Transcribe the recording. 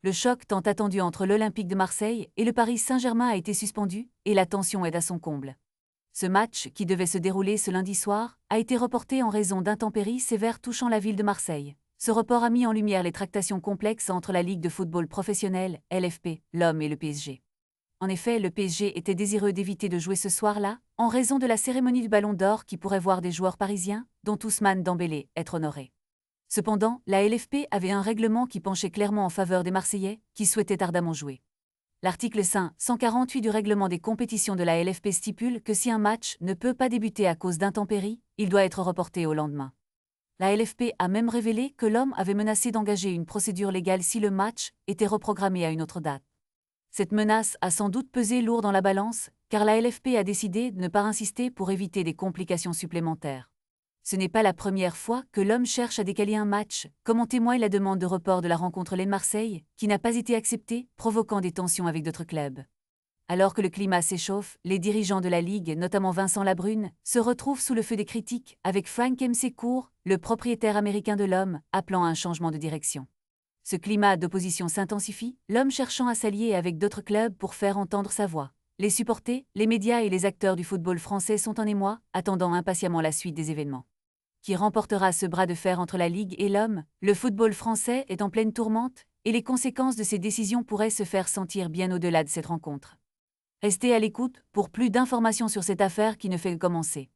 Le choc tant attendu entre l'Olympique de Marseille et le Paris Saint-Germain a été suspendu et la tension est à son comble. Ce match, qui devait se dérouler ce lundi soir, a été reporté en raison d'intempéries sévères touchant la ville de Marseille. Ce report a mis en lumière les tractations complexes entre la Ligue de football professionnel, LFP, l'OM et le PSG. En effet, le PSG était désireux d'éviter de jouer ce soir-là, en raison de la cérémonie du Ballon d'Or qui pourrait voir des joueurs parisiens, dont Ousmane Dembélé, être honorés. Cependant, la LFP avait un règlement qui penchait clairement en faveur des Marseillais, qui souhaitaient ardemment jouer. L'article 148 du règlement des compétitions de la LFP stipule que si un match ne peut pas débuter à cause d'intempéries, il doit être reporté au lendemain. La LFP a même révélé que l'homme avait menacé d'engager une procédure légale si le match était reprogrammé à une autre date. Cette menace a sans doute pesé lourd dans la balance, car la LFP a décidé de ne pas insister pour éviter des complications supplémentaires. Ce n'est pas la première fois que l'homme cherche à décaler un match, comme en témoigne la demande de report de la rencontre Lens-Marseille, qui n'a pas été acceptée, provoquant des tensions avec d'autres clubs. Alors que le climat s'échauffe, les dirigeants de la Ligue, notamment Vincent Labrune, se retrouvent sous le feu des critiques, avec Frank Msekour, le propriétaire américain de l'homme, appelant à un changement de direction. Ce climat d'opposition s'intensifie, l'homme cherchant à s'allier avec d'autres clubs pour faire entendre sa voix. Les supporters, les médias et les acteurs du football français sont en émoi, attendant impatiemment la suite des événements. Qui remportera ce bras de fer entre la Ligue et l'homme? Le football français est en pleine tourmente, et les conséquences de ces décisions pourraient se faire sentir bien au-delà de cette rencontre. Restez à l'écoute pour plus d'informations sur cette affaire qui ne fait que commencer.